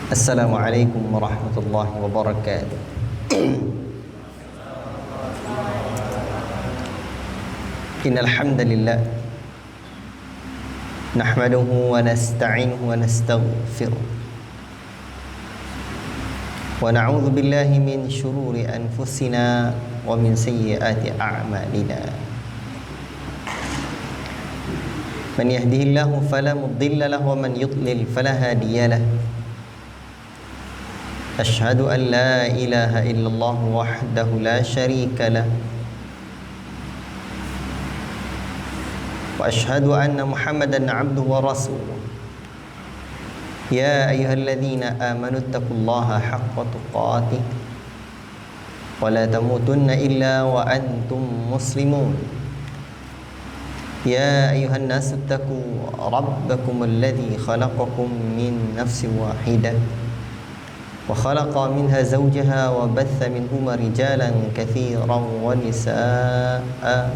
Assalamualaikum warahmatullahi wabarakatuh. Innal hamdalillah nahmaduhu wa nasta'inuhu wa nastaghfiruh wa na'udzu billahi min shururi anfusina wa min sayyiati a'malina. Man yahdihillahu fala mudilla lahu wa man yudlil fala hadiya lahu. Asyhadu an la ilaha illallah wahdahu la syarika lah wa asyhadu anna Muhammadan abduhu wa rasuluh. Ya ayyuhalladzina amanu taqullaha haqqa tuqatih wa la tamutunna illa wa antum muslimun. Ya ayyuhan nasu taqu rabbakum alladzi khalaqakum min nafsin wahidah وخلق منها زوجها وبث منهما رجالا كثيرا ونساء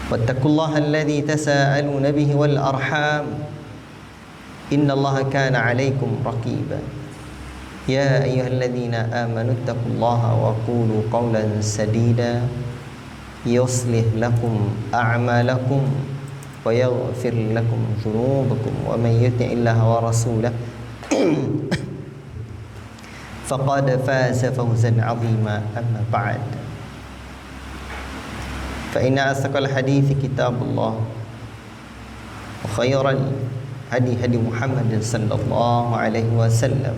واتقوا الله الذي تساءلون به والأرحام إن الله كان عليكم رقيبا يا أيها الذين آمنوا اتقوا الله وقولوا قولا سديدا يصلح لكم أعمالكم ويغفر لكم ذنوبكم ومن يطع الله ورسوله فقد فاز فوزا عظيما. أما بعد فإن أصدق الحديث كتاب الله وخير الهدي هدي محمد صلى الله عليه وسلم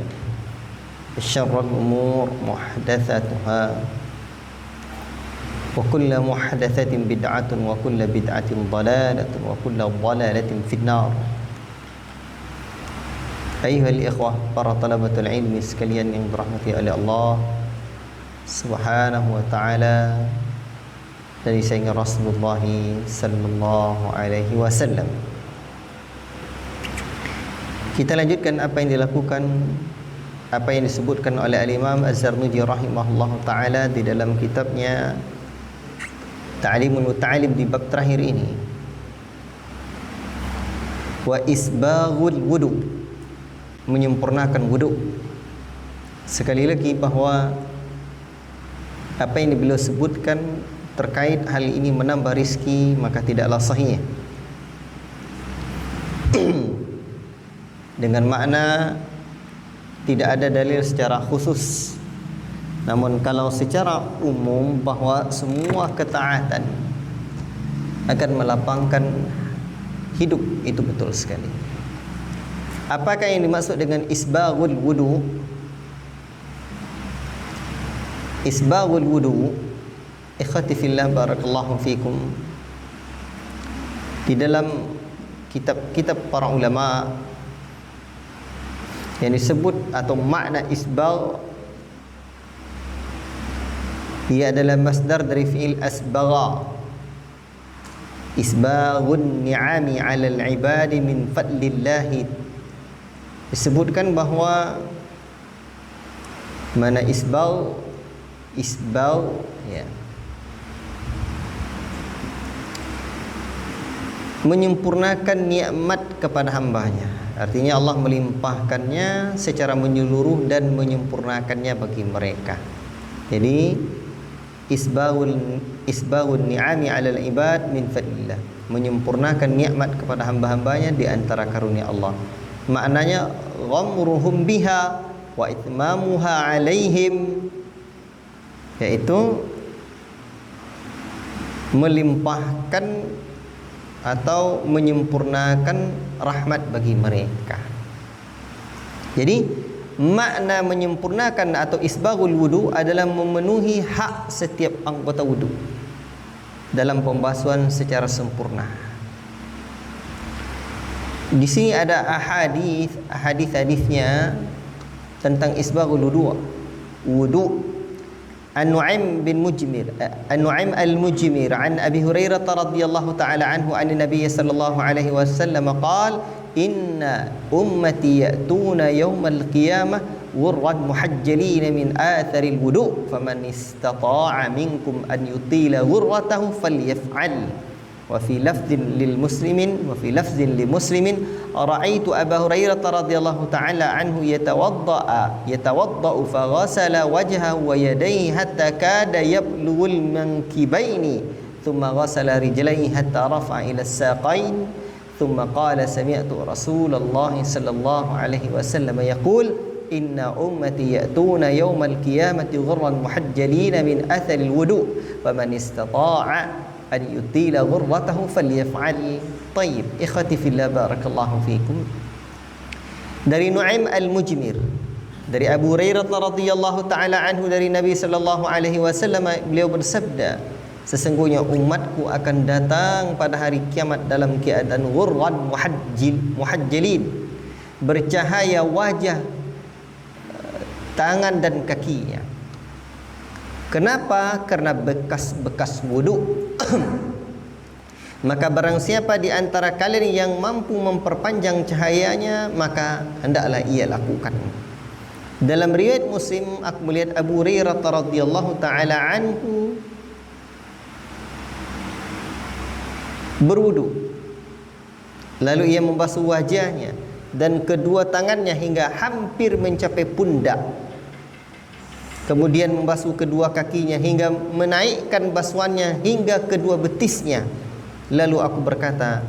وشر الأمور محدثاتها وكل محدثة بدعة وكل بدعة ضلالة وكل ضلالة في النار. Ayuhal ikhwah, para talabatul ilmi sekalian yang dirahmati oleh Allah Subhanahu wa ta'ala dari sayyidina Rasulullah sallallahu alaihi wasallam. Kita lanjutkan apa yang dilakukan, apa yang disebutkan oleh Al-Imam Az-Zarnuji rahimahullahu ta'ala di dalam kitabnya Ta'limul Muta'alim di bab terakhir ini. Wa isbaghul wudu, menyempurnakan wudu. Sekali lagi bahawa apa yang beliau sebutkan terkait hal ini menambah rizki, maka tidaklah sahih dengan makna tidak ada dalil secara khusus. Namun kalau secara umum bahawa semua ketaatan akan melapangkan hidup, itu betul sekali. Apakah yang dimaksud dengan isbaghul wudu? Isbaghul wudu, ikhwati fillah barakallahu fikum, di dalam kitab-kitab para ulama yang disebut atau makna isbagh, ia adalah masdar dari fi'il asbagha, isbaghun ni'ami 'alal 'ibadi min fadlillahi. Disebutkan bahawa mana isbagh ya, menyempurnakan nikmat kepada hambanya. Artinya Allah melimpahkannya secara menyeluruh dan menyempurnakannya bagi mereka. Jadi isbaghun ni'ami 'alal ibad min fadlillah, menyempurnakan nikmat kepada hamba-hambanya di antara karunia Allah. Maknanya ghamruhum biha wa itmamuha 'alaihim, yaitu melimpahkan atau menyempurnakan rahmat bagi mereka. Jadi makna menyempurnakan atau isbaghul wudu adalah memenuhi hak setiap anggota wudu dalam pembasuhan secara sempurna. Di sini ada hadis-hadisnya tentang isbaghul wudu. An-Nu'aim al-Mujmir an Abi Hurairah radhiyallahu ta'ala anhu an Nabi sallallahu alaihi wasallam qala inna ummati ya'tuna yawmal qiyamah ghurran muhajjalin min atharil wudu faman istata'a minkum an yutila ghurratahu falyaf'al وفي لفظ للمسلم وفي لفظ لمسلم رأيت أبا هريرة رضي الله تعالى عنه يتوضأ فغسل وجهه ويديه حتى كاد يبلغ المنكبين ثم غسل رجليه حتى رفع إلى الساقين ثم قال سمعت رسول الله صلى الله عليه وسلم يقول إن أمتي يأتون يوم القيامة غرا محجلين من أثر الوضوء فمن استطاع أن يطيل غرته فليفعل. طيب إخوتي في الله بارك الله فيكم. Dari Nu'aim al-Mujmir, dari Abu Hurairah radhiyallahu taala anhu, dari Nabi sallallahu alaihi wasallam, beliau bersabda, sesungguhnya umatku akan datang pada hari kiamat dalam keadaan ghurran muhajjalin, bercahaya wajah, tangan dan kakinya. Kenapa? Karena bekas-bekas wuduk. Maka barang siapa di antara kalian yang mampu memperpanjang cahayanya, maka hendaklah ia lakukan. Dalam riwayat Muslim, aku melihat Abu Hurairah radhiyallahu taala anhu berwuduk, lalu ia membasuh wajahnya dan kedua tangannya hingga hampir mencapai pundak. Kemudian membasuh kedua kakinya hingga menaikkan basuhannya hingga kedua betisnya. Lalu aku berkata,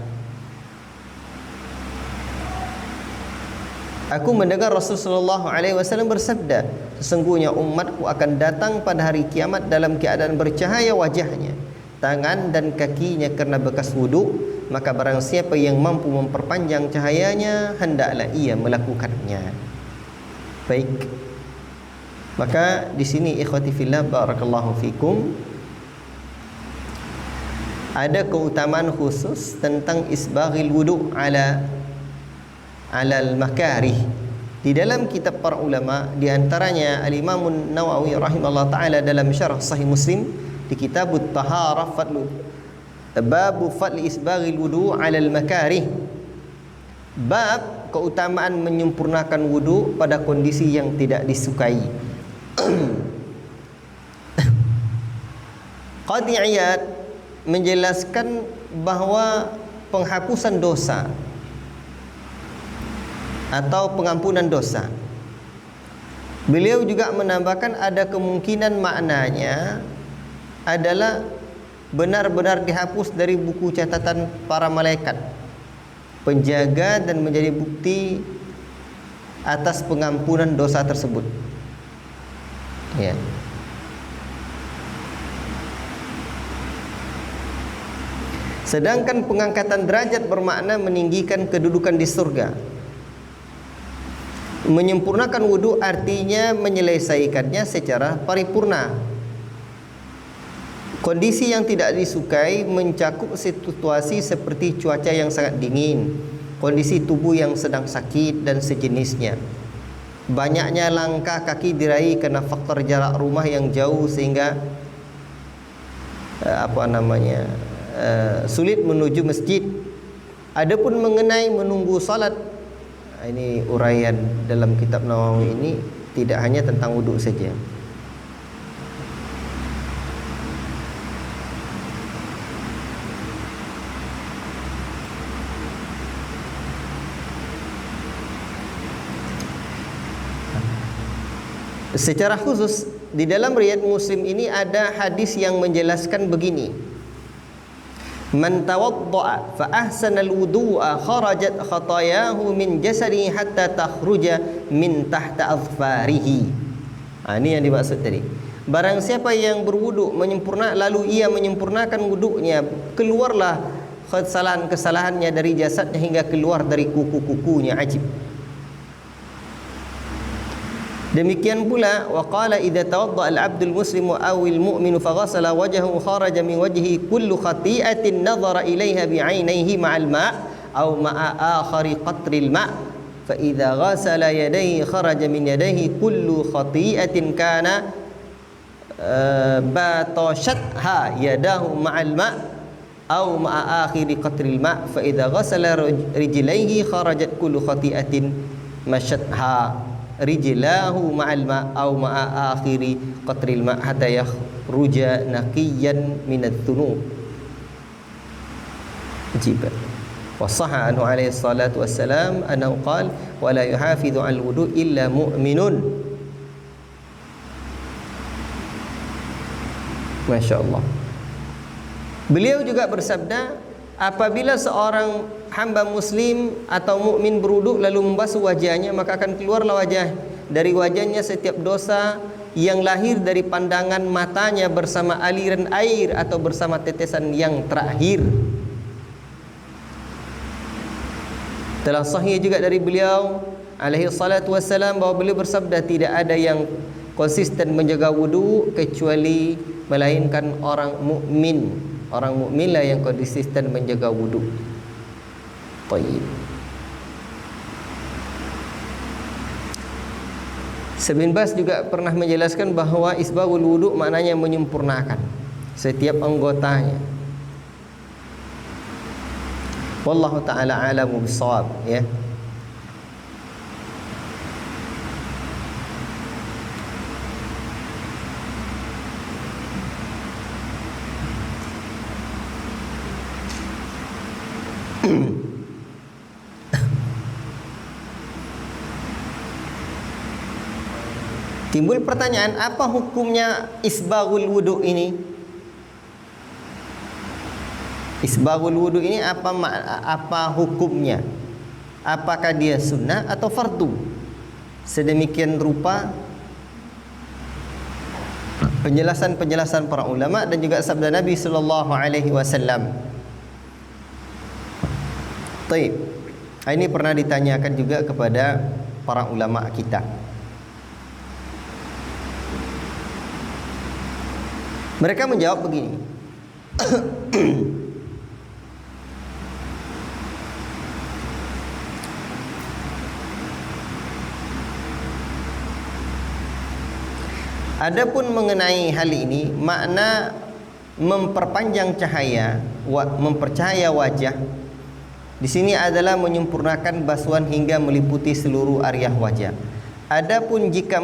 aku mendengar Rasulullah SAW bersabda, sesungguhnya umatku akan datang pada hari kiamat dalam keadaan bercahaya wajahnya, tangan dan kakinya karena bekas wuduk. Maka barang siapa yang mampu memperpanjang cahayanya, hendaklah ia melakukannya. Baik. Maka di sini ikhwati fillah barakallahu fikum, ada keutamaan khusus tentang isbaghil wudu' ala al-makarih. Di dalam kitab para ulama, di antaranya Al-Imam Nawawi rahimahullah taala dalam syarah Sahih Muslim di Kitabut Taharah Babu fadli isbaghil wudu' ala al-makarih. Bab keutamaan menyempurnakan wudu pada kondisi yang tidak disukai. Qadhi Iyad menjelaskan bahawa penghapusan dosa atau pengampunan dosa, beliau juga menambahkan ada kemungkinan maknanya adalah benar-benar dihapus dari buku catatan para malaikat penjaga dan menjadi bukti atas pengampunan dosa tersebut. Ya. Sedangkan pengangkatan derajat bermakna meninggikan kedudukan di surga. Menyempurnakan wudu artinya menyelesaikannya secara paripurna. Kondisi yang tidak disukai mencakup situasi seperti cuaca yang sangat dingin, kondisi tubuh yang sedang sakit dan sejenisnya. Banyaknya langkah kaki diraih karena faktor jarak rumah yang jauh sehingga sulit menuju masjid. Adapun mengenai menunggu salat, ini uraian dalam kitab Nawawi ini tidak hanya tentang wuduk saja. Secara khusus di dalam riwayat Muslim ini ada hadis yang menjelaskan begini: Man tawadda'a fa ahsana al-wudu'a kharajat khatayahu min jasadihi hatta takhruja min tahta azfarihi. Ini yang dimaksud tadi. Barang siapa yang berwuduk lalu ia menyempurnakan wuduknya, keluarlah kesalahan-kesalahannya dari jasadnya hingga keluar dari kuku-kukunya. Ajib. Demikian pula waqala idza tawadda al-'abdul muslimu aw al-mu'minu faghasala wajhahu kharaja min wajhihi kullu khati'atin nadhara ilaiha bi'ainaihi ma'al ma' aw ma'a akhari qatri al-ma' fa idza ghasala yadayhi kharaja min yadayhi kullu khati'atin kana batashatha yadahu ma'al ma' aw ma'a akhiri qatri al-ma' fa idza ghasala rijlaihi kharajat kullu khati'atin mashatha rijlahu ma'al ma' aw ma'a akhiri qatril ma' hatta yakhruja naqiyan minadz dzunub. wajiban. Wa sahha anhu alaihi salatu wassalam annahu qala wa la yuhafidhu al wudu illa mu'minun. Masya-Allah. Beliau juga bersabda, apabila seorang hamba muslim atau mukmin berwudu lalu membasuh wajahnya, maka akan keluarlah dari wajahnya setiap dosa yang lahir dari pandangan matanya bersama aliran air atau bersama tetesan yang terakhir. Telah sahih juga dari beliau alaihi salatu wassalam bahwa beliau bersabda, tidak ada yang konsisten menjaga wudu kecuali melainkan orang mukmin. Orang mukminlah yang konsisten menjaga wudu. Baik. Ibn Baz juga pernah menjelaskan bahwa isbaghul wudu maknanya menyempurnakan setiap anggotanya. Wallahu taala a'lamu bissawab, ya. Timbul pertanyaan, apa hukumnya isbaghul wudu ini? Isbaghul wudu ini apa hukumnya? Apakah dia sunnah atau fardu? Sedemikian rupa penjelasan-penjelasan para ulama dan juga sabda Nabi sallallahu alaihi wasallam. Baik. Ini pernah ditanyakan juga kepada para ulama kita. Mereka menjawab begini. Adapun mengenai hal ini, makna memperpanjang cahaya, mempercahaya wajah di sini adalah menyempurnakan basuhan hingga meliputi seluruh area wajah. Adapun jika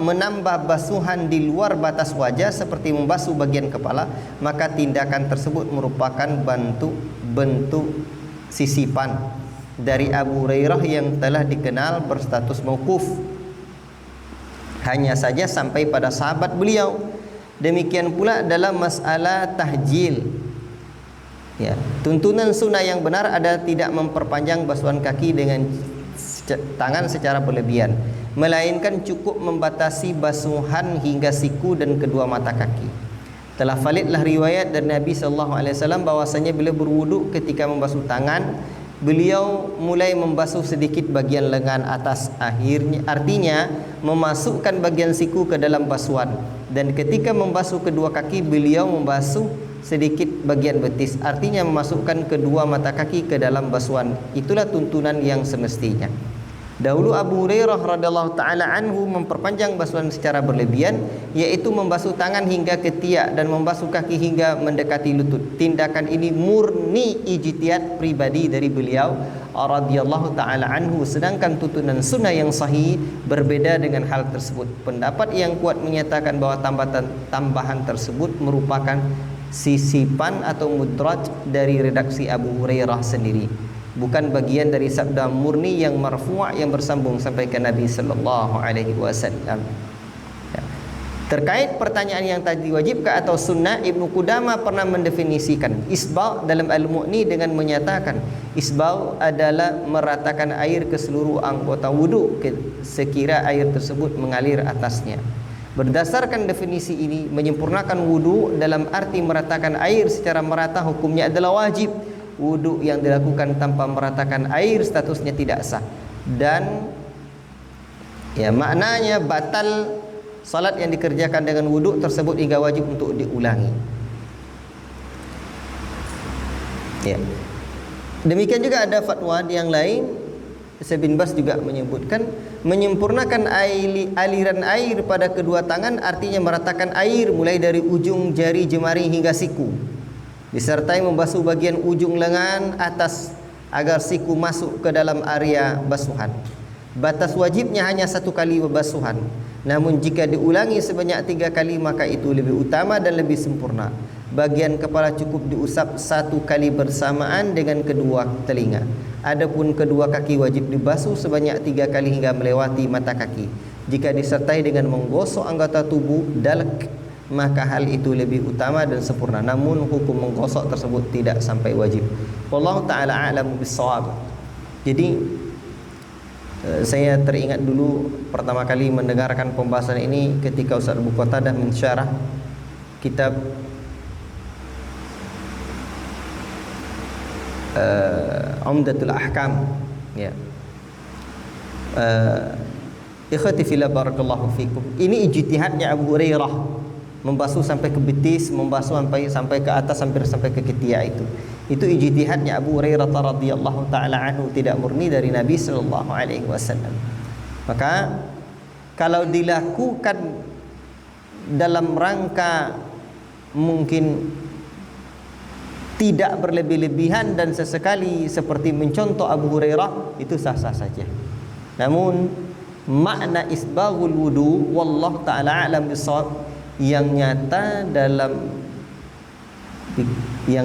menambah basuhan di luar batas wajah seperti membasuh bagian kepala, maka tindakan tersebut merupakan bentuk sisipan dari Abu Hurairah yang telah dikenal berstatus mauquf, hanya saja sampai pada sahabat beliau. Demikian pula dalam masalah tahjil, ya, tuntunan sunnah yang benar adalah tidak memperpanjang basuhan kaki dengan tangan secara berlebihan, melainkan cukup membatasi basuhan hingga siku dan kedua mata kaki. Telah validlah riwayat dari Nabi SAW bahwasanya beliau berwudu ketika membasuh tangan, beliau mulai membasuh sedikit bagian lengan atas, artinya memasukkan bagian siku ke dalam basuhan, dan ketika membasuh kedua kaki beliau membasuh sedikit bagian betis, artinya memasukkan kedua mata kaki ke dalam basuhan. Itulah tuntunan yang semestinya. Dahulu Abu Hurairah radhiyallahu taala anhu memperpanjang basuhan secara berlebihan, yaitu membasuh tangan hingga ketiak dan membasuh kaki hingga mendekati lutut. Tindakan ini murni ijtihad pribadi dari beliau radhiyallahu taala anhu, sedangkan tuntunan sunnah yang sahih berbeda dengan hal tersebut. Pendapat yang kuat menyatakan bahwa tambahan tersebut merupakan sisipan atau mudraj dari redaksi Abu Hurairah sendiri, bukan bagian dari sabda murni yang marfu' yang bersambung sampai ke Nabi sallallahu alaihi wasallam. Terkait pertanyaan yang tadi wajibkah atau sunnah, Ibnu Qudamah pernah mendefinisikan isbagh dalam Al-Mu'ni dengan menyatakan isbagh adalah meratakan air ke seluruh anggota wudu sekira air tersebut mengalir atasnya. Berdasarkan definisi ini, menyempurnakan wudu dalam arti meratakan air secara merata hukumnya adalah wajib. Wudu yang dilakukan tanpa meratakan air statusnya tidak sah, dan ya maknanya batal salat yang dikerjakan dengan wudu tersebut hingga wajib untuk diulangi. Ya. Demikian juga ada fatwa yang lain. Ibn Baz juga menyebutkan menyempurnakan aliran air pada kedua tangan artinya meratakan air mulai dari ujung jari jemari hingga siku, disertai membasuh bagian ujung lengan atas agar siku masuk ke dalam area basuhan. Batas wajibnya hanya 1 kali basuhan, namun jika diulangi sebanyak 3 kali maka itu lebih utama dan lebih sempurna. Bagian kepala cukup diusap 1 kali bersamaan dengan kedua telinga. Adapun kedua kaki wajib dibasuh sebanyak 3 kali hingga melewati mata kaki. Jika disertai dengan menggosok anggota tubuh dalak, maka hal itu lebih utama dan sempurna. Namun hukum menggosok tersebut tidak sampai wajib. Wallahu taala a'lamu bis-shawab. Jadi saya teringat dulu pertama kali mendengarkan pembahasan ini ketika Ustaz Abu Qatadah mensyarah kitab Umdatul Ahkam, ya. Ikhwati fillah barakallahu fikum. Ini ijtihadnya Abu Hurairah, membasuh sampai ke betis, membasuh sampai ke atas, hampir sampai ke ketiak itu. Itu ijtihadnya Abu Hurairah radhiyallahu taala anhu, tidak murni dari Nabi sallallahu alaihi wasallam. Maka kalau dilakukan dalam rangka mungkin tidak berlebih-lebihan dan sesekali seperti mencontoh Abu Hurairah, itu sah-sah saja. Namun makna isbaghul wudu wallahu taala alam bisawab, yang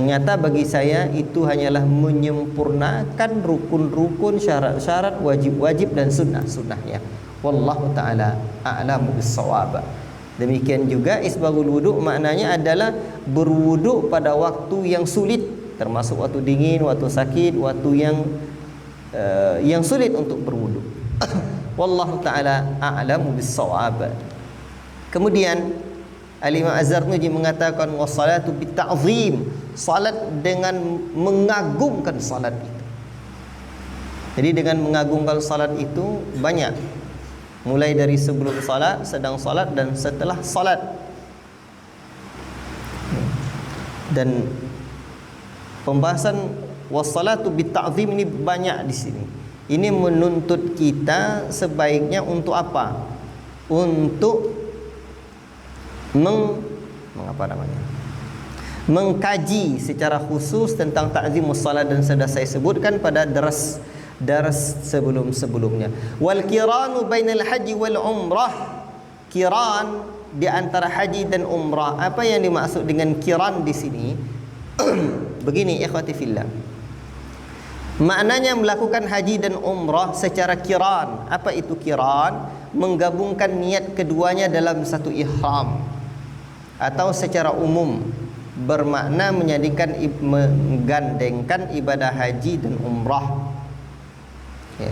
nyata bagi saya itu hanyalah menyempurnakan rukun-rukun, syarat-syarat, wajib-wajib dan sunnah-sunnahnya. Wallahu taala a'lamu bis-shawab. Demikian juga isbaghul wudu maknanya adalah berwudu pada waktu yang sulit, termasuk waktu dingin, waktu sakit, waktu yang sulit untuk berwudu. Wallahu taala a'lamu bis-shawab. Kemudian Al-Imam Az-Zarnuji mengatakan wassalatu bitta'zim, salat dengan mengagungkan salat itu. Jadi dengan mengagungkan salat itu banyak, mulai dari sebelum salat, sedang salat dan setelah salat. Dan pembahasan wassalatu bitta'zim ini banyak di sini. Ini menuntut kita sebaiknya untuk apa? Untuk mengkaji secara khusus tentang ta'zimus salat, dan sudah saya sebutkan pada daras sebelum-sebelumnya. Wal kiranu bainal haji wal umrah. Kiran di antara haji dan umrah. Apa yang dimaksud dengan kiran di sini? Begini ikhwati fillah. Maknanya melakukan haji dan umrah secara kiran. Apa itu kiran? Menggabungkan niat keduanya dalam satu ihram. Atau secara umum bermakna menggandengkan ibadah haji dan umrah, ya.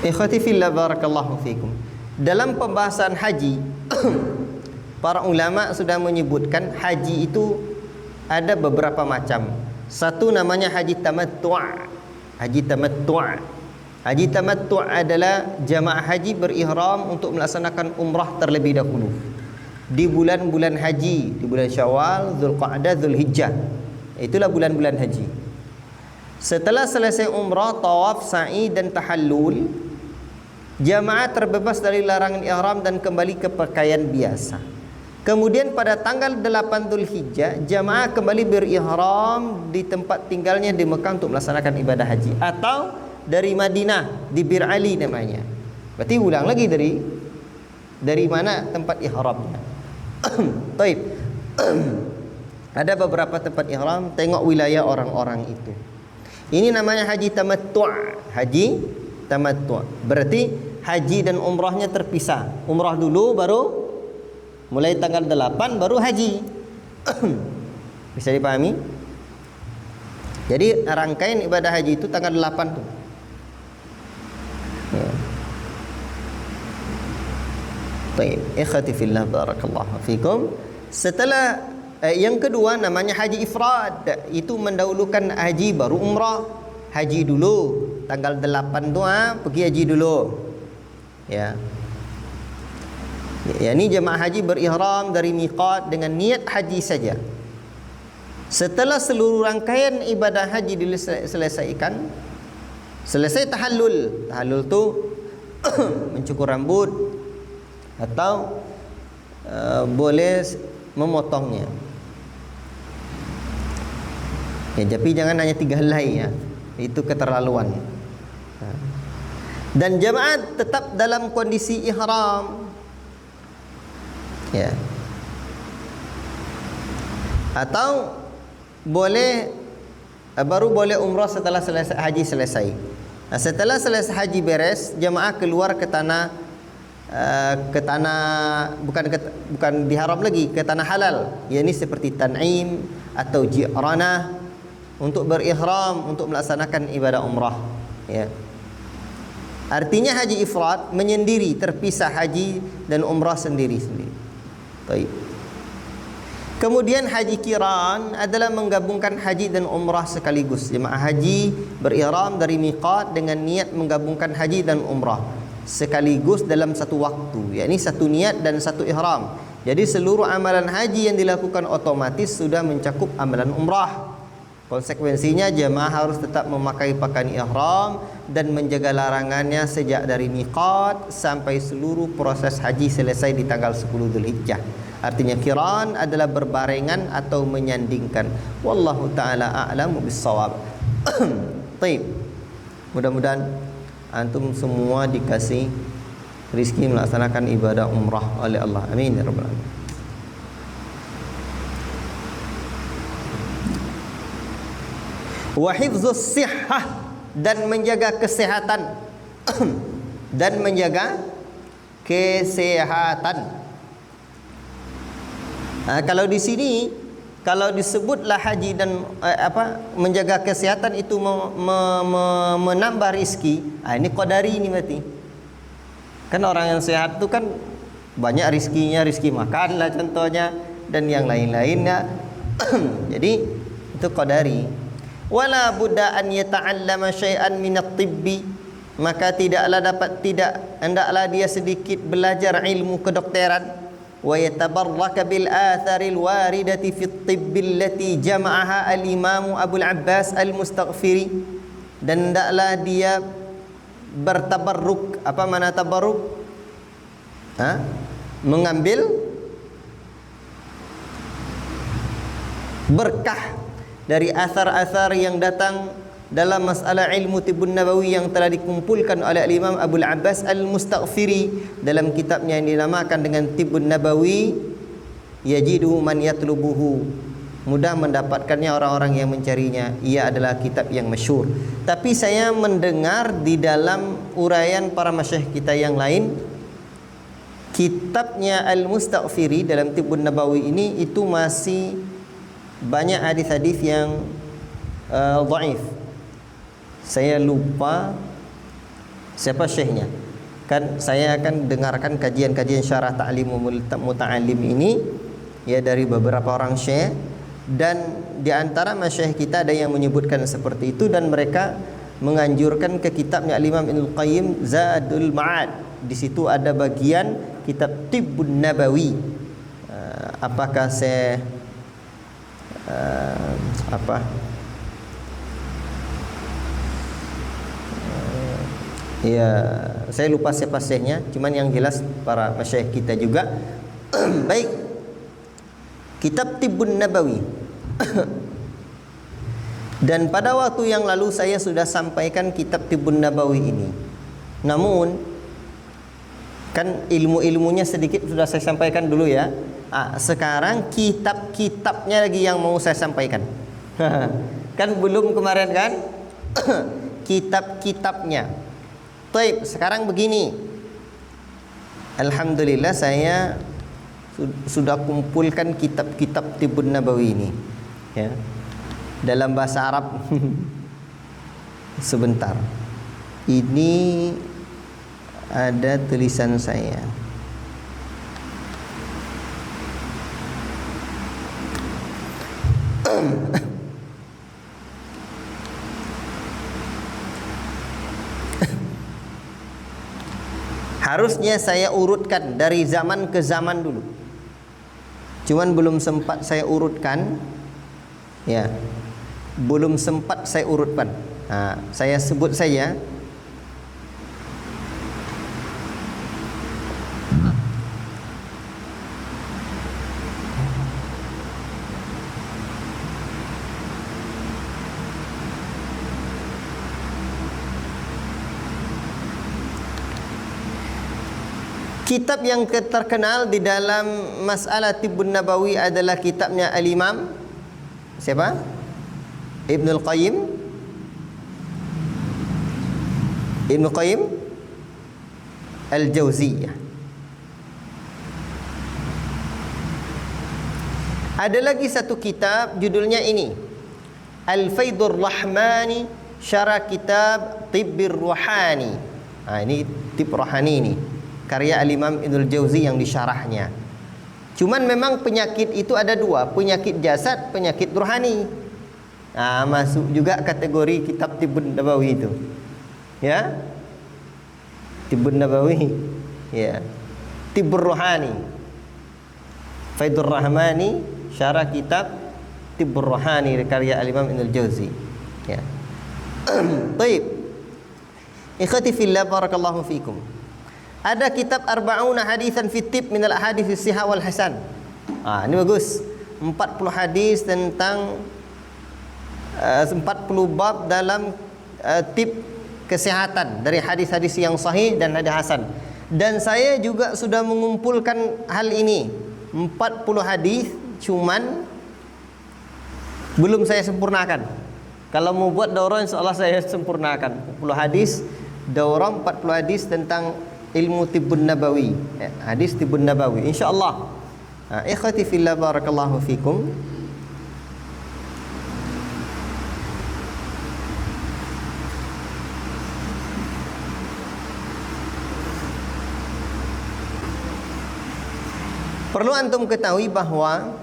Ikhwati fillah barakallahu fikum. Dalam pembahasan haji para ulama sudah menyebutkan haji itu ada beberapa macam. Satu namanya haji tamattu'. Haji tamattu'. Haji tamattu' adalah jamaah haji berihram untuk melaksanakan umrah terlebih dahulu di bulan-bulan haji, di bulan Syawal, Zulqa'dah, Zulhijjah. Itulah bulan-bulan haji. Setelah selesai umrah, tawaf, sa'i dan tahallul, jamaah terbebas dari larangan ihram dan kembali ke pakaian biasa. Kemudian pada tanggal 8 Zulhijjah, jamaah kembali berihram di tempat tinggalnya di Mekah untuk melaksanakan ibadah haji, atau dari Madinah di Bir Ali namanya. Berarti ulang lagi dari mana tempat ihramnya. Baik. Ada beberapa tempat ihram, tengok wilayah orang-orang itu. Ini namanya haji tamattu'. Haji tamattu'. Berarti haji dan umrahnya terpisah. Umrah dulu baru mulai tanggal 8 baru haji. Bisa dipahami? Jadi rangkaian ibadah haji itu tanggal 8 tuh. Ya. Baik, ikhwati fillah barakallahu fikum. Setelah yang kedua namanya haji ifrad. Itu mendahulukan haji baru umrah. Haji dulu tanggal 8 tu pergi haji dulu. Ya. Ya, ini jemaah haji berihram dari miqat dengan niat haji saja. Setelah seluruh rangkaian ibadah haji diselesaikan, selesai tahallul. Tahallul tu mencukur rambut atau boleh memotongnya. Ya, tapi jangan hanya 3 helai ya. Itu keterlaluan. Dan jemaah tetap dalam kondisi ihram. Ya. Atau boleh baru boleh umrah setelah selesai haji selesai. Nah, setelah selesai haji beres, jemaah keluar ke tanah bukan diharam lagi, ke tanah halal, yakni seperti Tan'im atau Ji'ranah, untuk berihram untuk melaksanakan ibadah umrah, ya. Artinya haji ifrad menyendiri, terpisah haji dan umrah sendiri-sendiri. Baik. Kemudian haji qiran adalah menggabungkan haji dan umrah sekaligus. Jemaah haji berihram dari miqat dengan niat menggabungkan haji dan umrah sekaligus dalam satu waktu, yakni satu niat dan satu ihram. Jadi seluruh amalan haji yang dilakukan otomatis sudah mencakup amalan umrah. Konsekuensinya jemaah harus tetap memakai pakaian ihram dan menjaga larangannya sejak dari miqat sampai seluruh proses haji selesai di tanggal 10 Dzulhijjah. Artinya qiran adalah berbarengan atau menyandingkan. Wallahu taala a'lamu bissawab. Baik. Mudah-mudahan antum semua dikasih rezeki melaksanakan ibadah umrah oleh Allah. Amin ya rabbal alamin. Wa hifzus sihhah, dan menjaga kesehatan. Dan menjaga kesehatan. Kalau di sini, kalau disebutlah haji dan menjaga kesehatan itu menambah rezeki, ini qadari ini berarti. Kan orang yang sehat itu kan banyak rizkinya, rizki makan lah contohnya, dan yang lain-lainnya. Jadi itu qadari. Wala budda an yata'allama syai'an min at-tibbi, maka hendaklah dia sedikit belajar ilmu kedokteran. Wa yatabarraka bil atharil waridati fi at-tibbi allati jama'aha al-imam Abu al-Abbas al-Mustaghfiri, dan hendaklah dia bertabarruk. Apa makna tabarruk? Mengambil berkah dari asar-asar yang datang dalam masalah ilmu tibbun nabawi yang telah dikumpulkan oleh Imam Abu al-Abbas al-Mustaghfiri dalam kitabnya yang dinamakan dengan Tibbun Nabawi. Yajidu man yatlubuhu, mudah mendapatkannya orang-orang yang mencarinya. Ia adalah kitab yang masyhur. Tapi saya mendengar di dalam uraian para masyayikh kita yang lain, kitabnya al-Mustaghfiri dalam Tibbun Nabawi ini itu masih banyak hadis-hadis yang dhaif. Saya lupa siapa syekhnya. Kan saya akan dengarkan kajian-kajian syarah Ta'limul Muta'allim ini ya dari beberapa orang syekh, dan di antara masyayikh kita ada yang menyebutkan seperti itu, dan mereka menganjurkan ke kitabnya Imam Ibnul Qayyim Zadul Ma'ad. Di situ ada bagian kitab Tibbun Nabawi. Apakah saya ya saya lupa siapa syekhnya, cuman yang jelas para masyayikh kita juga. Baik, kitab Tibbun Nabawi. Dan pada waktu yang lalu saya sudah sampaikan kitab Tibbun Nabawi ini. Namun kan ilmu-ilmunya sedikit sudah saya sampaikan dulu ya. Sekarang kitab-kitabnya lagi yang mau saya sampaikan. Kan belum kemarin kan? Kitab-kitabnya. Baik, sekarang begini. Alhamdulillah saya sudah kumpulkan kitab-kitab Tibbun Nabawi ini, ya, dalam bahasa Arab. Sebentar. Ini ada tulisan saya. Harusnya saya urutkan dari zaman ke zaman dulu, cuman belum sempat saya urutkan, ya, belum sempat saya urutkan. Saya sebut saja. Kitab yang terkenal di dalam masalah Tibbun Nabawi adalah kitabnya Al-Imam siapa? Ibnul Qayyim. Ibnu Qayyim Al-Jauziyah. Ada lagi satu kitab judulnya ini, Al-Faidur Rahmani Syarah Kitab Tibbir Ruhani. Ini Tibb Ruhani ini, karya Al-Imam Ibnul Jauzi yang disyarahnya. Cuman memang penyakit itu ada dua, penyakit jasad, penyakit rohani. Masuk juga kategori kitab Tibbun Nabawi itu. Ya, Tibbun Nabawi, ya, Tibbur Ruhani, Faidur Rahmani Syarah Kitab Tibbur Ruhani karya Al-Imam Ibnul Jauzi. Ya. Baik. Ikhwati fillah, barakallahu fikum. Ada kitab Arba'una Hadisan fi Tibb min al-Ahadits as-Sihah wal Hasan. Ini bagus. 40 hadis tentang 40 bab dalam tib kesehatan dari hadis-hadis yang sahih dan hadis hasan. Dan saya juga sudah mengumpulkan hal ini 40 hadis, cuman belum saya sempurnakan. Kalau mau buat daurah insyaallah saya sempurnakan 40 hadis, daurah 40 hadis tentang ilmu Tibbun Nabawi, hadis Tibbun Nabawi insyaallah. Ikhwati fillah, barakallahu fikum. Perlu antum ketahui bahwa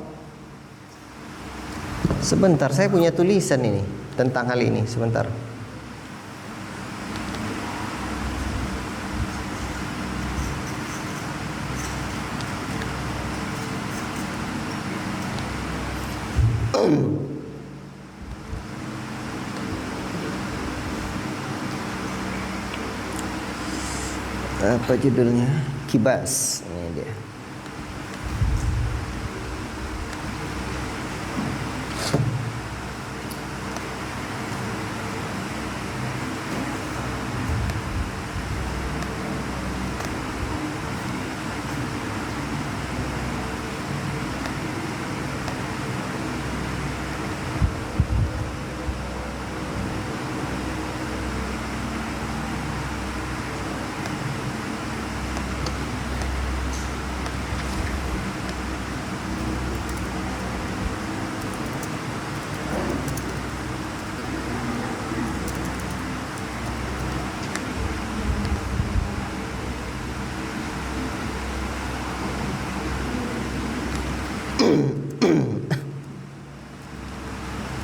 sebentar, saya punya tulisan ini tentang hal ini. Sebentar. Apa judulnya? Kibas. Ini dia.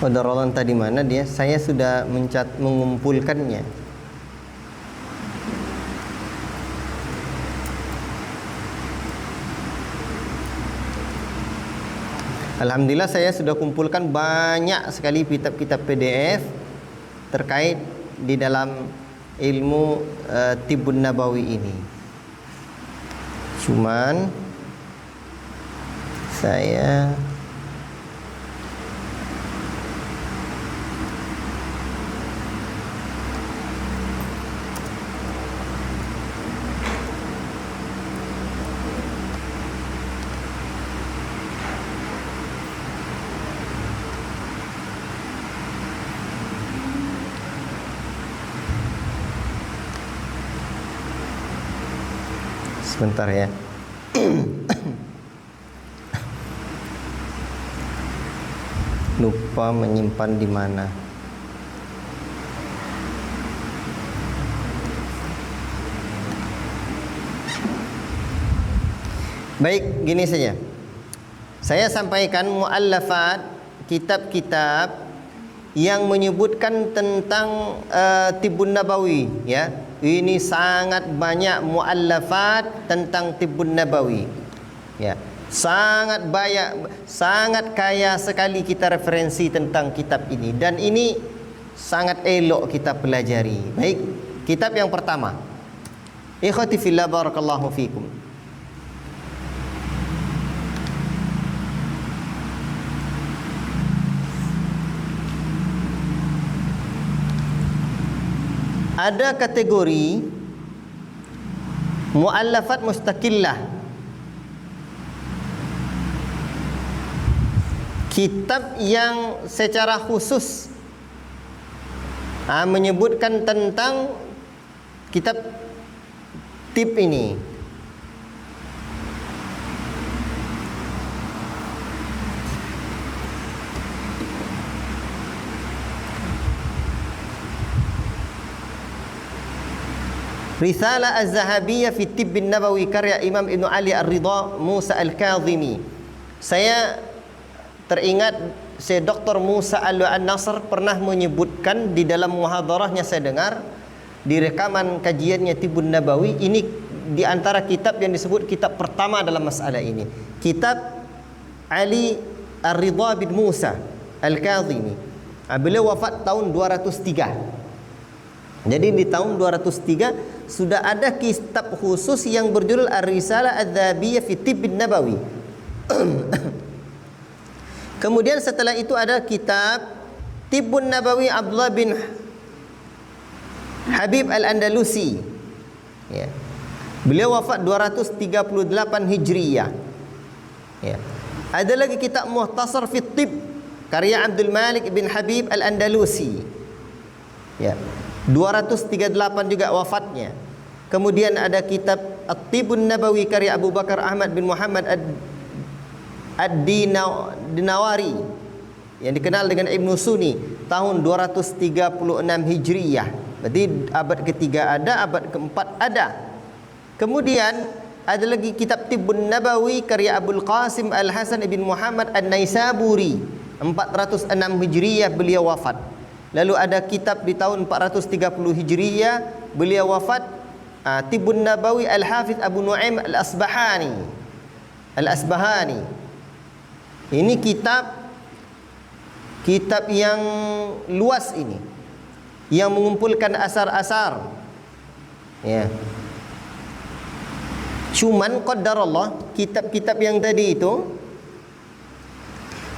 Qadarullah tadi mana dia? Saya sudah mengumpulkannya. Alhamdulillah saya sudah kumpulkan banyak sekali kitab-kitab PDF terkait di dalam ilmu Tibbun Nabawi ini. Cuman saya sebentar ya. Lupa menyimpan di mana. Baik, gini saja. Saya sampaikan muallafat, kitab-kitab yang menyebutkan tentang Tibbun Nabawi, ya. Ini sangat banyak muallafat tentang Tibbun Nabawi. Ya. Sangat banyak, sangat kaya sekali kita referensi tentang kitab ini, dan ini sangat elok kita pelajari. Baik, kitab yang pertama. Ikhwati fillah, barakallahu fikum. Ada kategori muallafat mustaqillah, kitab yang secara khusus menyebutkan tentang kitab tib ini. Risalah Az-Zahabiyah fi Tibb Nabawi karya Imam Ibn Ali Ar-Ridha Musa Al-Kadhimi. Saya teringat Dr. Musa Al-Nasr pernah menyebutkan di dalam muhadarahnya, saya dengar di rekaman kajiannya Tibbun Nabawi, ini di antara kitab yang disebut kitab pertama dalam masalah ini. Kitab Ali Ar-Ridha bin Musa Al-Kadhimi. Beliau wafat tahun 203. Jadi di tahun 203 sudah ada kitab khusus yang berjudul Ar-Risalah Az-Zahabiyah fi Tibb Nabawi. Kemudian setelah itu ada kitab Tibbun Nabawi Abdullah bin Habib Al-Andalusi. Ya. Beliau wafat 238 Hijriyah. Ya. Ada lagi kitab Muhtasar fi Tibb karya Abdul Malik bin Habib Al-Andalusi. Ya. 238 juga wafatnya. Kemudian ada kitab At-Tibbun Nabawi karya Abu Bakar Ahmad bin Muhammad Ad-Dinawari yang dikenal dengan Ibnu Sunni, tahun 236 Hijriyah. Berarti abad ketiga ada, abad keempat ada. Kemudian ada lagi kitab Tibbun Nabawi karya Abul Qasim Al-Hasan bin Muhammad An-Naisaburi, 406 Hijriyah beliau wafat. Lalu ada kitab di tahun 430 Hijriyah beliau wafat, Tibbun Nabawi Al-Hafiz Abu Nu'aim Al-Asbahani. Ini kitab yang luas ini, yang mengumpulkan asar-asar. Ya. Cuman qaddarallah, kitab-kitab yang tadi itu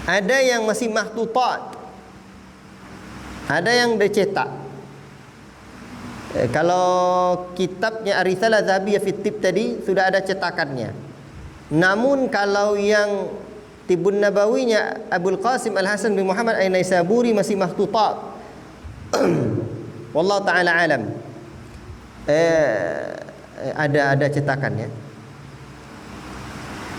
ada yang masih mahtutat, ada yang dicetak. Kalau kitabnya Ar-Risalah Az-Zahabiyah fi Tibb tadi sudah ada cetakannya. Namun kalau yang Tibbun Nabawinya Abul Qasim Al-Hasan bin Muhammad An-Naisaburi masih mahtutat. Wallahu taala alam. Ada cetakannya.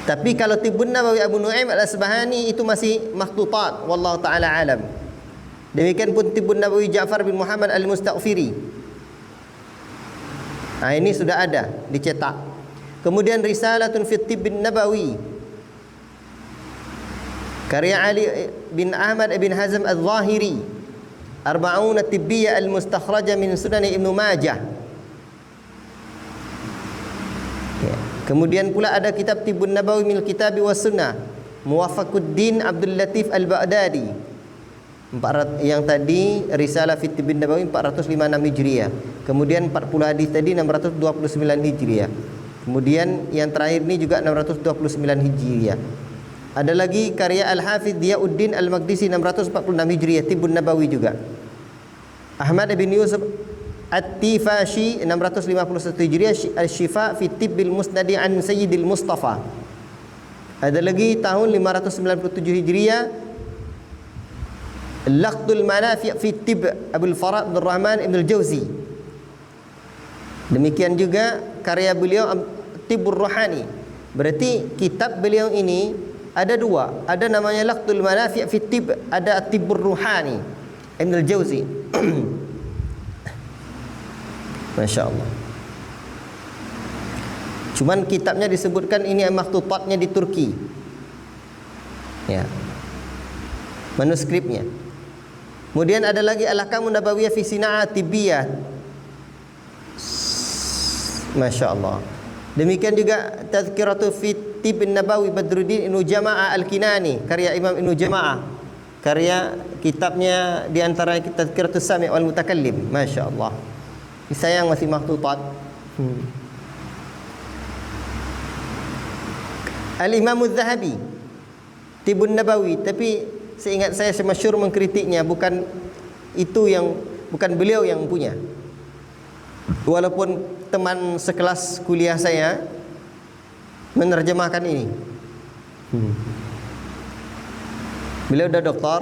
Tapi kalau Tibbun Nabawi Abu Nu'aim Al-Asbahani itu masih mahtutat. Wallahu taala alam. Demikian pun Tibbun Nabawi Ja'far bin Muhammad Al-Mustaghfiri. Ini sudah ada dicetak. Kemudian Risalatun fi Tibb Nabawi karya Ali bin Ahmad bin Hazm Al-Zahiri, Arba'un Tibbiyah Al-Mustakhrajah min Sunan Ibnu Majah. Kemudian pula ada kitab Tibbun Nabawi min Kitabi was Sunnah, Muwafaquddin Abdul Latif Al-Baghdadi. Yang tadi Risalah fi Tibbun Nabawi 456 Hijriah. Kemudian 40 hadis tadi 629 Hijriah. Kemudian yang terakhir ini juga 629 Hijriah. Ada lagi karya Al-Hafidh Diyauddin Al-Maqdisi 646 Hijriah, Tibbun Nabawi juga. Ahmad bin Yusuf At-Tifashi 651 Hijriah, Al-Syifa fi Tibbil Musnadi an Sayyidil Mustafa. Ada lagi tahun 597 Hijriah, Laqdul Manafi' fi Tibb Abul Farad bin Rahman Ibn Al-Jauzi. Demikian juga karya beliau Tibbur Ruhani. Berarti kitab beliau ini ada dua, ada namanya Laqdul Manafi' fi Tibb, ada Tibbur Ruhani Ibn Al-Jauzi. Masya Allah. Cuman kitabnya disebutkan ini makhtutatnya di Turki. Ya. Manuskripnya. Kemudian ada lagi Al-Ahkamun Nabawiyah fi Sina'ah Tibbiyah. Masya Allah. Demikian juga Tazkiratu fi Tibb Nabawi Badruddin Ibnu Jama'ah Al-Kinani, karya Imam Ibnu Jama'ah. Karya kitabnya di antara Tazkiratus Sami' wal Mutakallim. Masya Allah. Sayang masih makhtutat. Al-Imam Az-Zahabi Tibbun Nabawi, tapi seingat saya semasyhur mengkritiknya, bukan beliau yang punya. Walaupun teman sekelas kuliah saya menerjemahkan ini. Beliau udah doktor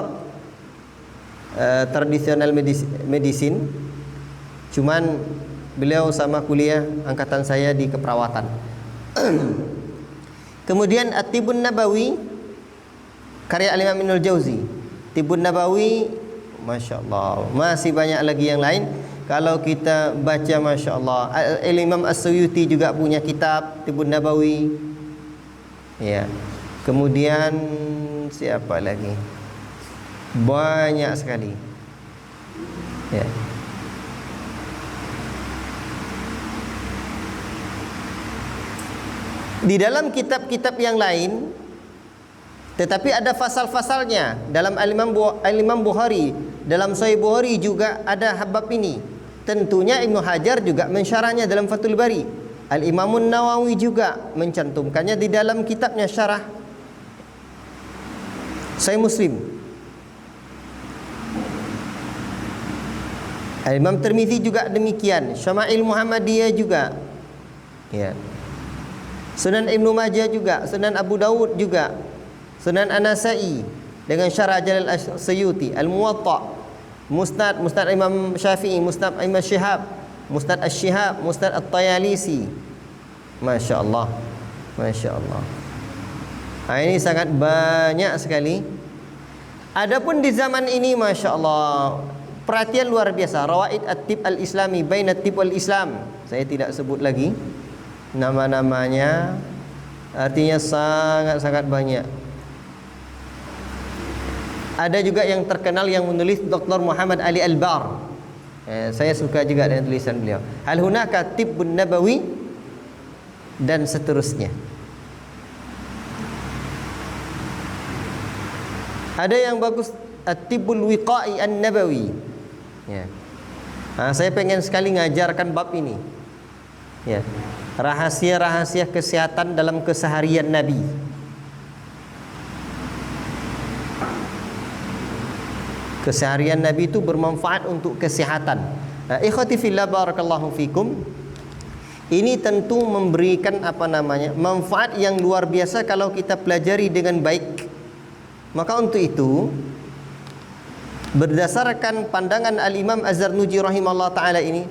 tradisional medicine, cuman beliau sama kuliah angkatan saya di keperawatan. Kemudian At-Tibbun Nabawi karya Al-Imam Ibnul Jauzi. Tibbun Nabawi, Masya Allah, masih banyak lagi yang lain. Kalau kita baca, Masya Allah, Al-Imam As-Suyuti juga punya kitab Tibbun Nabawi. Ya. Kemudian siapa lagi? Banyak sekali. Ya. Di dalam kitab-kitab yang lain, tetapi ada fasal-fasalnya. Dalam Al-Imam Bukhari, dalam Sahih Bukhari juga ada bab ini. Tentunya Ibnu Hajar juga mensyarahnya dalam Fathul Bari. Al-Imam Nawawi juga mencantumkannya di dalam kitabnya Syarah Sahih Muslim. Al-Imam Tirmizi juga demikian, Syama'il Muhammadiyah juga. Ya. Sunan Ibnu Majah juga, Sunan Abu Dawud juga, Sunan An-Nasa'i dengan Syarah Jalal As-Suyuti, Al-Muwatta, Musnad Imam Syafi'i, Musnad Imam Syihab, Musnad Asy-Syihab, Musnad At-Tayalisi. Masya Allah, Masya Allah. Ini sangat banyak sekali. Adapun di zaman ini, Masya Allah, perhatian luar biasa. Rawaid At-Tibb Al-Islami, Bain At-Tibb Wal-Islam. Saya tidak sebut lagi nama-namanya, artinya sangat-sangat banyak. Ada juga yang terkenal yang menulis Dr. Muhammad Ali Al-Bar. Saya suka juga dengan tulisan beliau. Hal hunaka Tibbun Nabawi dan seterusnya. Ada yang bagus At-Tibbul Wiqa'i An-Nabawi. Ya. Saya pengen sekali ngajarkan bab ini. Ya. Rahasia-rahasia kesehatan dalam keseharian Nabi. Keseharian Nabi itu bermanfaat untuk kesehatan. Ikhwati fillah barakallahu fikum. Ini tentu memberikan manfaat yang luar biasa kalau kita pelajari dengan baik. Maka untuk itu, berdasarkan pandangan Al-Imam Az-Zarnuji rahimahullah ta'ala ini,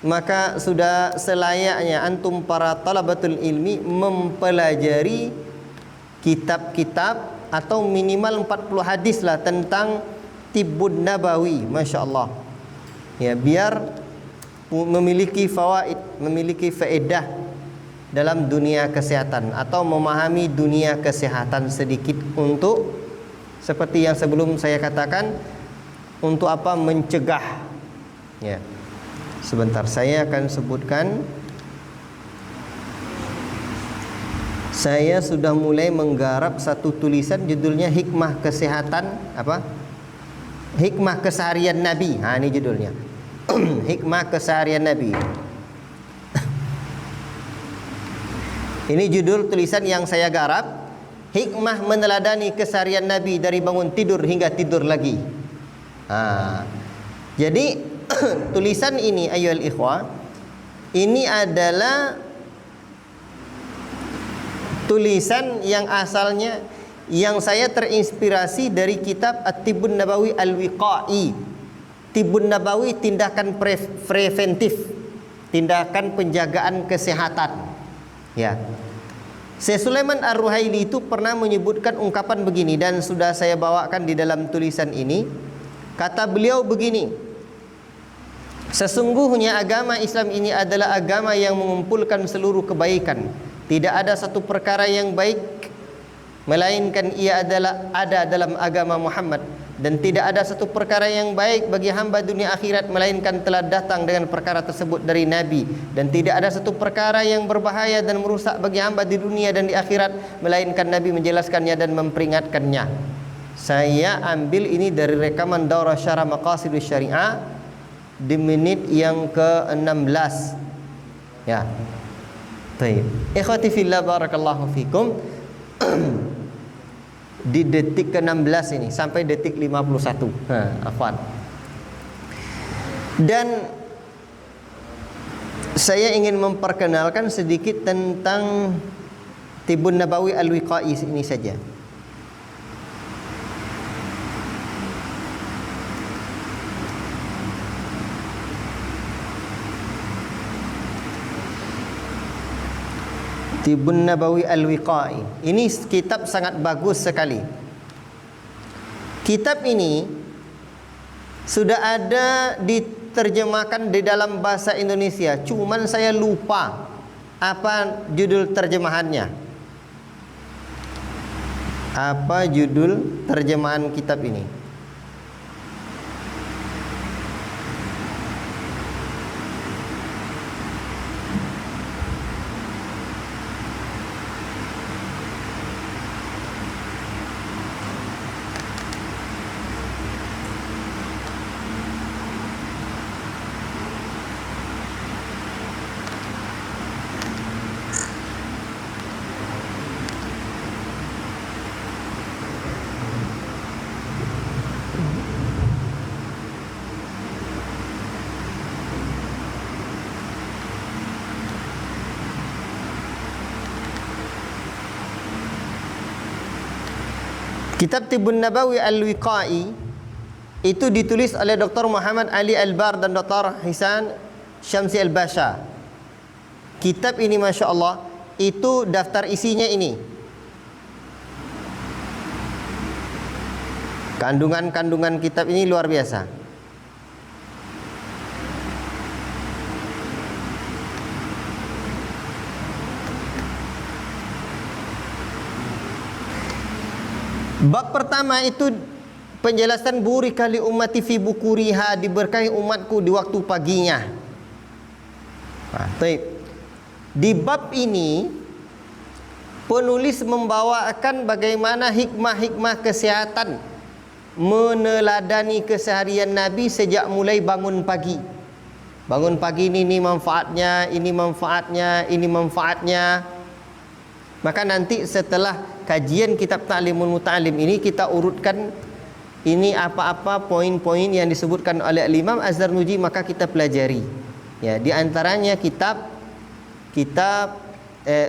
maka sudah selayaknya antum para talabatul ilmi mempelajari kitab-kitab atau minimal 40 hadis lah tentang Tibbun Nabawi, Masya Allah. Ya, biar memiliki fawaid, memiliki faedah dalam dunia kesehatan atau memahami dunia kesehatan sedikit untuk, seperti yang sebelum saya katakan, untuk apa? Mencegah. Ya. Sebentar, saya akan sebutkan. Saya sudah mulai menggarap satu tulisan judulnya Hikmah Kesehatan Hikmah Keseharian Nabi. Ini judulnya. Hikmah Keseharian Nabi. Ini judul tulisan yang saya garap. Hikmah meneladani keseharian Nabi dari bangun tidur hingga tidur lagi. Jadi tulisan ini ayyuhal ikhwah, ini adalah tulisan yang asalnya yang saya terinspirasi dari kitab At-Tibbun Nabawi Al-Wiqa'i. Tibbun Nabawi, tindakan preventif, tindakan penjagaan kesehatan. Ya. Syekh Sulaiman Ar-Ruhaili itu pernah menyebutkan ungkapan begini, dan sudah saya bawakan di dalam tulisan ini. Kata beliau begini: sesungguhnya agama Islam ini adalah agama yang mengumpulkan seluruh kebaikan. Tidak ada satu perkara yang baik melainkan ia ada dalam agama Muhammad, dan tidak ada satu perkara yang baik bagi hamba dunia akhirat melainkan telah datang dengan perkara tersebut dari Nabi, dan tidak ada satu perkara yang berbahaya dan merusak bagi hamba di dunia dan di akhirat melainkan Nabi menjelaskannya dan memperingatkannya. Saya ambil ini dari rekaman Daurah Syarah Maqasidus Syariah di menit yang ke-16. Ya. Baik. Ikhwati fillah barakallahu fikum. Di detik ke-16 ini sampai detik 51. Afwan. Dan Saya ingin memperkenalkan sedikit tentang Tibbun Nabawi Al-Wiqai ini saja. Tibbun Nabawi Al-Wiqai. Ini kitab sangat bagus sekali. Kitab ini sudah ada diterjemahkan di dalam bahasa Indonesia. Cuman saya lupa apa judul terjemahannya. Apa judul terjemahan kitab ini? Kitab Tibbun Nabawi Al-Wiqai itu ditulis oleh Dr. Muhammad Ali Al-Bar dan Dr. Hisan Syamsi Al-Basha. Kitab ini Masya Allah, itu daftar isinya ini. Kandungan-kandungan kitab ini luar biasa. Bab pertama itu penjelasan burika li ummati fi bukuriha, diberkahi umatku di waktu paginya. Baik. Di bab ini penulis membawakan bagaimana hikmah-hikmah kesehatan meneladani keseharian Nabi sejak mulai bangun pagi. Bangun pagi ini manfaatnya, ini manfaatnya, ini manfaatnya. Maka nanti setelah kajian kitab Ta'limul Muta'allim ini kita urutkan ini apa-apa poin-poin yang disebutkan oleh Imam Az-Zarnuji, maka kita pelajari. Ya, di antaranya kitab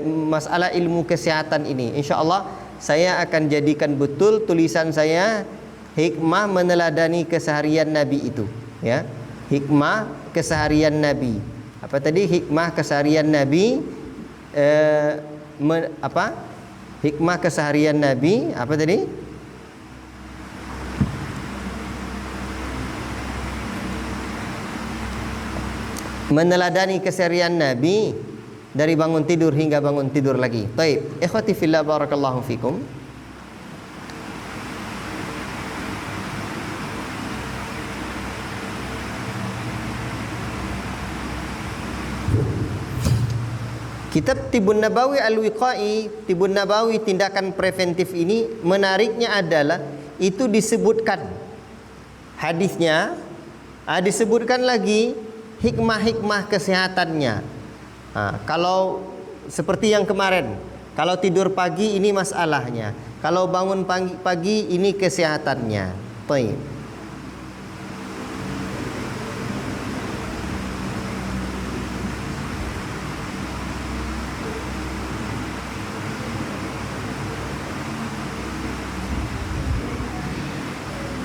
masalah ilmu kesehatan ini. Insya-Allah saya akan jadikan betul tulisan saya hikmah meneladani keseharian Nabi itu, ya. Hikmah keseharian Nabi. Apa tadi hikmah keseharian Nabi? Hikmah keseharian Nabi apa tadi? Meneladani keseharian Nabi dari bangun tidur hingga bangun tidur lagi. Baik, ikhwati fillah barakallahu fikum. Kitab Tibbun Nabawi Al-Wiqai, Tibbun Nabawi tindakan preventif ini menariknya adalah itu disebutkan hadisnya, disebutkan lagi hikmah-hikmah kesehatannya. Kalau seperti yang kemarin, kalau tidur pagi ini masalahnya, kalau bangun pagi ini kesehatannya. Baik.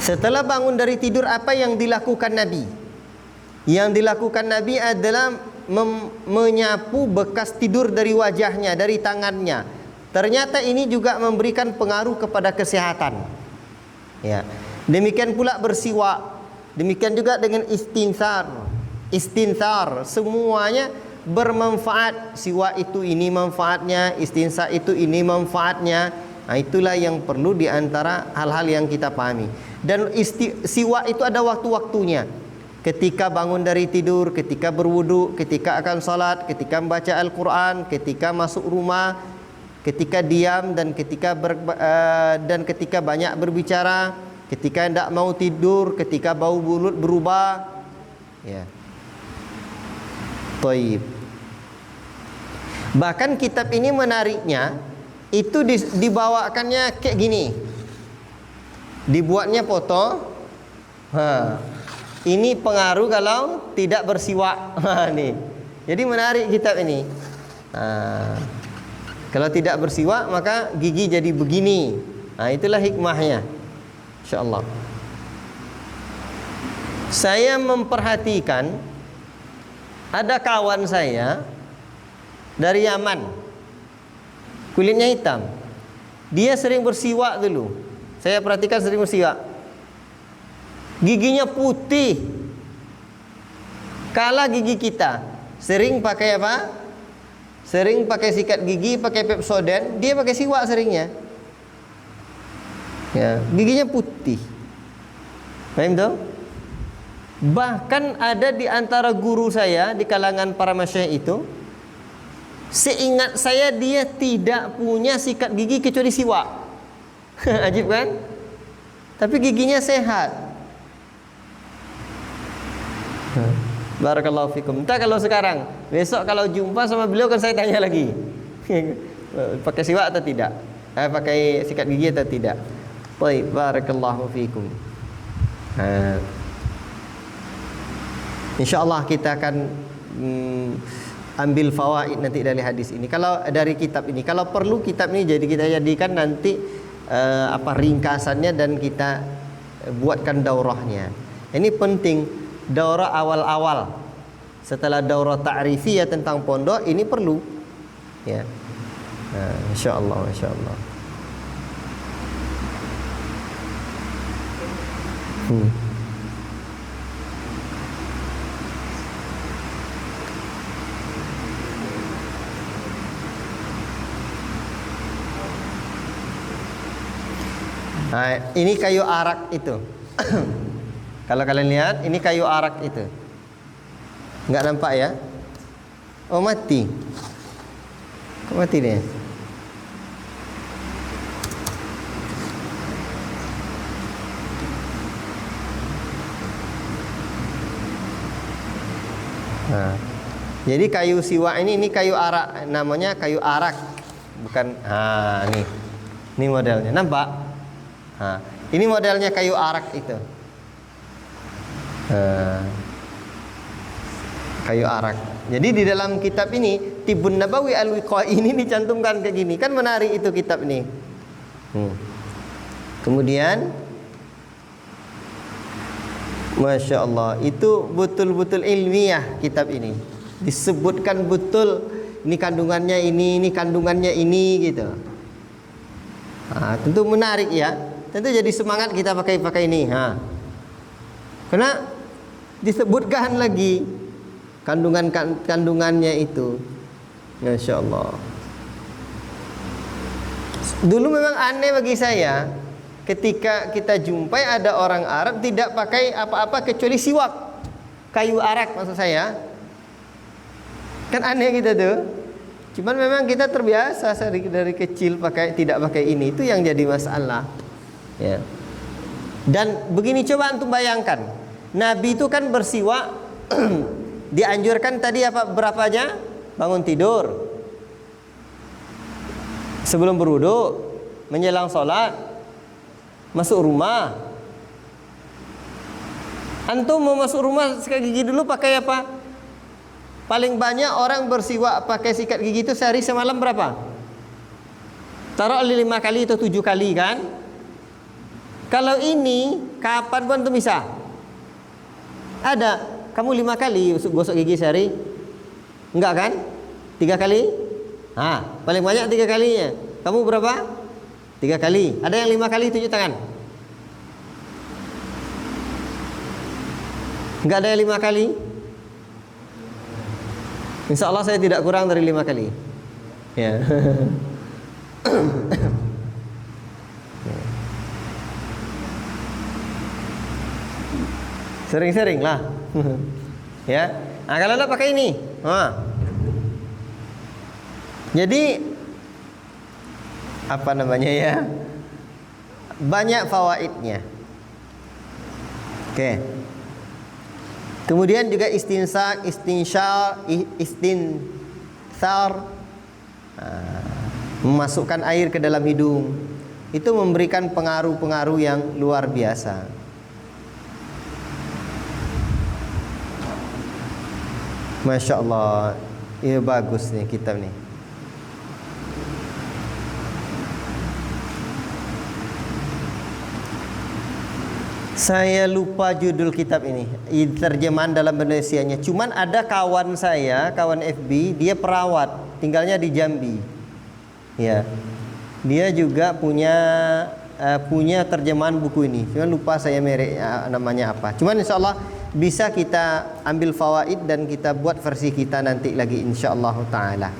Setelah bangun dari tidur, apa yang dilakukan Nabi? Yang dilakukan Nabi adalah menyapu bekas tidur dari wajahnya, dari tangannya. Ternyata ini juga memberikan pengaruh kepada kesehatan. Ya. Demikian pula bersiwak. Demikian juga dengan istinsar. Istinsar semuanya bermanfaat. Siwak itu ini manfaatnya, istinsar itu ini manfaatnya. Nah, itulah yang perlu di antara hal-hal yang kita pahami. Dan siwak itu ada waktu-waktunya. Ketika bangun dari tidur, ketika berwudu, ketika akan salat, ketika membaca Al-Quran, ketika masuk rumah, ketika diam dan ketika banyak berbicara, ketika tidak mau tidur, ketika bau mulut berubah. Ya. Taib. Bahkan kitab ini menariknya itu dibawakannya kayak gini. Dibuatnya foto. Ini pengaruh kalau tidak bersiwak. Nih. Jadi menarik kitab ini. Kalau tidak bersiwak maka gigi jadi begini. Itulah hikmahnya. InsyaAllah. Saya memperhatikan ada kawan saya dari Yaman, kulitnya hitam. Dia sering bersiwak dulu. Saya perhatikan sering bersiwak. Giginya putih. Kala gigi kita sering pakai apa? Sering pakai sikat gigi, pakai Pepsodent. Dia pakai siwak seringnya. Ya, giginya putih. Paham tu? Bahkan ada di antara guru saya di kalangan para masyayikh itu, seingat saya dia tidak punya sikat gigi kecuali siwak. Ajib kan? Tapi giginya sehat. Barakallahu fikum. Entah kalau sekarang, besok kalau jumpa sama beliau kan saya tanya lagi. Pakai siwak atau tidak? Pakai sikat gigi atau tidak? Baik, barakallahu fikum. InsyaAllah kita akan ambil fawaid nanti dari hadis ini. Kalau dari kitab ini, kalau perlu kitab ini jadi kita jadikan nanti ringkasannya dan kita buatkan daurahnya. Ini penting, daurah awal-awal setelah daurah ta'rifiyah tentang pondok ini perlu. Ya, insyaallah, insyaallah. Ini kayu arak itu. Kalau kalian lihat, ini kayu arak itu. Enggak nampak ya? Oh, mati. Kok mati dia? Jadi kayu siwak ini kayu arak, namanya kayu arak. Bukan, nih. Ini modelnya. Nampak? Ini modelnya kayu arak itu. Kayu arak. Jadi di dalam kitab ini Tibbun Nabawi Al-Wiqai ini dicantumkan kayak gini. Kan menarik itu kitab ini. Kemudian Masya Allah, itu betul-betul ilmiah kitab ini. Disebutkan betul ini kandungannya ini kandungannya ini gitu. Tentu menarik ya. Tentu jadi semangat kita pakai ini. Karena disebutkan lagi kandungannya itu. Masya Allah. Dulu memang aneh bagi saya ketika kita jumpai ada orang Arab tidak pakai apa-apa kecuali siwak, kayu arak maksud saya. Kan aneh kita tuh. Cuman memang kita terbiasa dari kecil tidak pakai ini, itu yang jadi masalah. Ya. Dan begini, coba antum bayangkan, Nabi itu kan bersiwak dianjurkan tadi berapa aja? Bangun tidur, sebelum berwudu, menjelang sholat, masuk rumah. Antum mau masuk rumah sikat gigi dulu pakai apa? Paling banyak orang bersiwak pakai sikat gigi itu sehari semalam berapa? Taruh 5 kali atau 7 kali kan? Kalau ini kapan pun tuh bisa. Ada, kamu 5 kali gosok gigi sehari? Enggak kan? 3 kali? Paling banyak 3 kalinya. Kamu berapa? 3 kali. Ada yang 5 kali, tunjuk tangan. Enggak ada yang 5 kali? Insya Allah saya tidak kurang dari 5 kali. Ya. Sering-sering lah. Ya. Kalau anda pakai ini. Jadi apa namanya ya? Banyak fawaidnya. Oke. Kemudian juga istinsak, istinsyar, istinsar, memasukkan air ke dalam hidung. Itu memberikan pengaruh-pengaruh yang luar biasa. Masya Allah, ini bagus nih kitab nih. Saya lupa judul kitab ini, terjemahan dalam Indonesianya. Cuman ada kawan saya, kawan FB, dia perawat, tinggalnya di Jambi. Ya, dia juga punya terjemahan buku ini. Cuman lupa saya merek namanya apa. Cuman insya Allah bisa kita ambil fawaid dan kita buat versi kita nanti lagi insya Allah taala.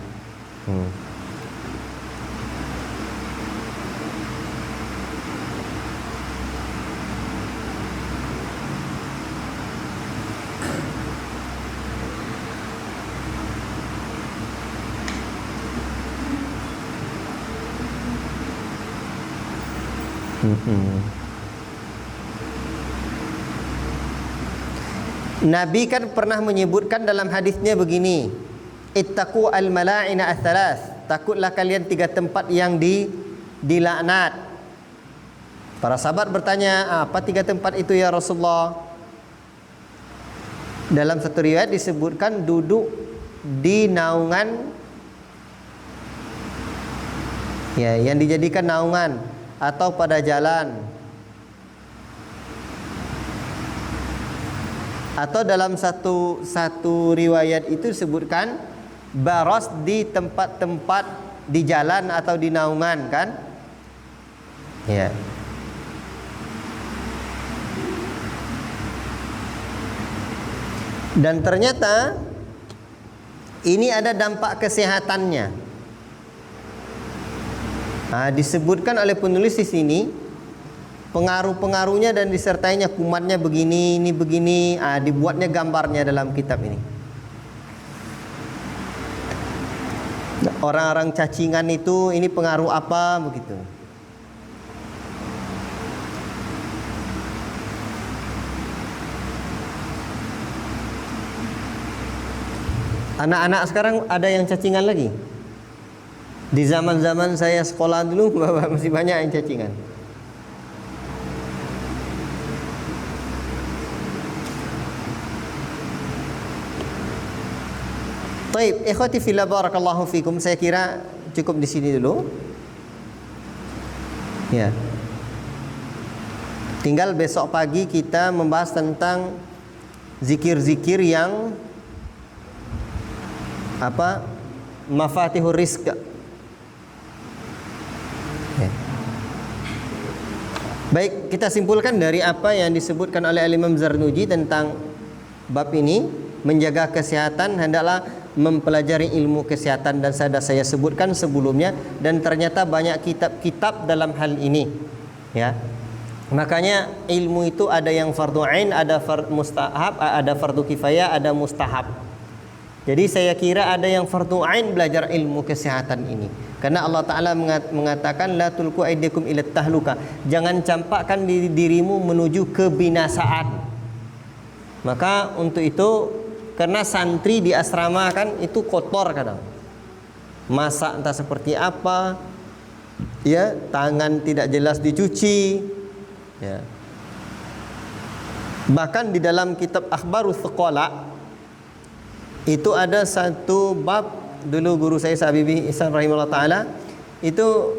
Nabi kan pernah menyebutkan dalam hadisnya begini, ittaqu al-mala'ina ats-tsalaats, takutlah kalian 3 tempat yang dilaknat. Para sahabat bertanya, apa 3 tempat itu ya Rasulullah? Dalam satu riwayat disebutkan duduk di naungan, ya, yang dijadikan naungan, atau pada jalan, atau dalam satu riwayat itu disebutkan baros di tempat-tempat di jalan atau di naungan, kan? Ya. Dan ternyata ini ada dampak kesehatannya. Disebutkan oleh penulis di sini pengaruh-pengaruhnya dan disertainya, kumannya begini, ini begini. Dibuatnya gambarnya dalam kitab ini. Orang-orang cacingan itu ini pengaruh apa begitu. Anak-anak sekarang ada yang cacingan lagi? Di zaman-zaman saya sekolah dulu masih banyak yang cacingan. Baik, ikhwati fillah barakallahu fikum. Saya kira cukup di sini dulu. Ya. Tinggal besok pagi kita membahas tentang zikir-zikir yang apa? Mafatihur rizq. Ya. Baik, kita simpulkan dari apa yang disebutkan oleh Imam Zarnuji tentang bab ini, menjaga kesehatan hendaklah mempelajari ilmu kesehatan, dan saya sebutkan sebelumnya, dan ternyata banyak kitab-kitab dalam hal ini, ya. Makanya ilmu itu ada yang fardu ain, ada mustahab, ada fardu kifayah, ada mustahab. Jadi saya kira ada yang fardu ain belajar ilmu kesehatan ini. Karena Allah Ta'ala mengatakan la tulqu aidikum ila tahluka, jangan campakkan dirimu menuju kebinasaan. Maka untuk itu, karena santri di asrama kan itu kotor kadang, masak entah seperti apa, ya, tangan tidak jelas dicuci, ya. Bahkan di dalam kitab Akhbarus Thiqala itu ada satu bab, dulu guru saya Sabibi Ihsan rahimahullah ta'ala, itu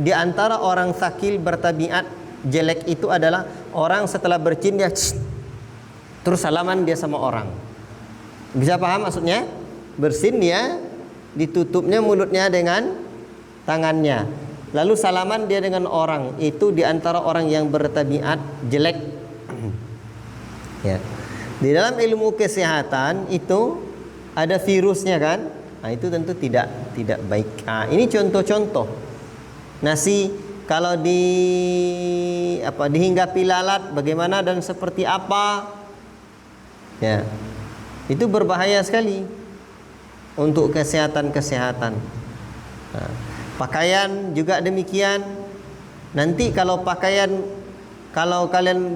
di antara orang sakil bertabiat jelek itu adalah orang setelah bersin dia terus salaman dia sama orang. Bisa paham maksudnya? Bersin dia, ditutupnya mulutnya dengan tangannya, lalu salaman dia dengan orang. Itu di antara orang yang bertabiat jelek. Ya. Di dalam ilmu kesehatan itu ada virusnya kan? Nah, itu tentu tidak baik. Nah, ini contoh-contoh. Nasi kalau dihinggapi lalat bagaimana dan seperti apa? Ya. Itu berbahaya sekali untuk kesehatan. Nah, pakaian juga demikian. Nanti kalau kalian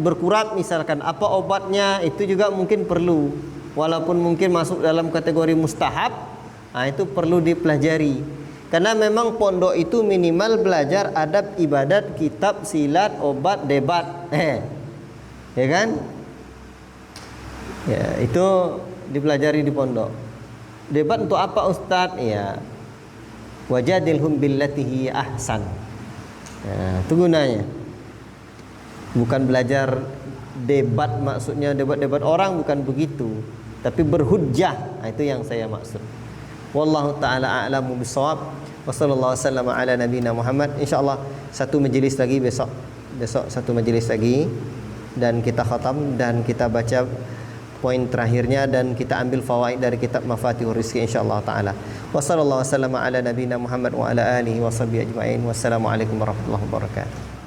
berkurap misalkan, apa obatnya, itu juga mungkin perlu. Walaupun mungkin masuk dalam kategori mustahab, nah, itu perlu dipelajari. Karena memang pondok itu minimal belajar adab ibadat, kitab, silat, obat, debat. Ya kan? Ya, itu dipelajari di pondok. Debat untuk apa Ustaz? Ya, wajadilhum billatihi ahsan. Ya, itu gunanya. Bukan belajar debat, maksudnya debat-debat orang, bukan begitu, tapi berhujjah. Nah, itu yang saya maksud. Wallahu taala a'lamu bissawab. Wassallallahu wasallam ala nabiyina Muhammad. Insyaallah satu majlis lagi besok satu majlis lagi, dan kita khatam dan kita baca poin terakhirnya dan kita ambil fawaid dari kitab Mafatihur Rizki insyaallah taala. Wassallallahu wasallam ala nabiyina Muhammad wa ala alihi washabihi ajmain. Wassalamualaikum warahmatullahi wabarakatuh.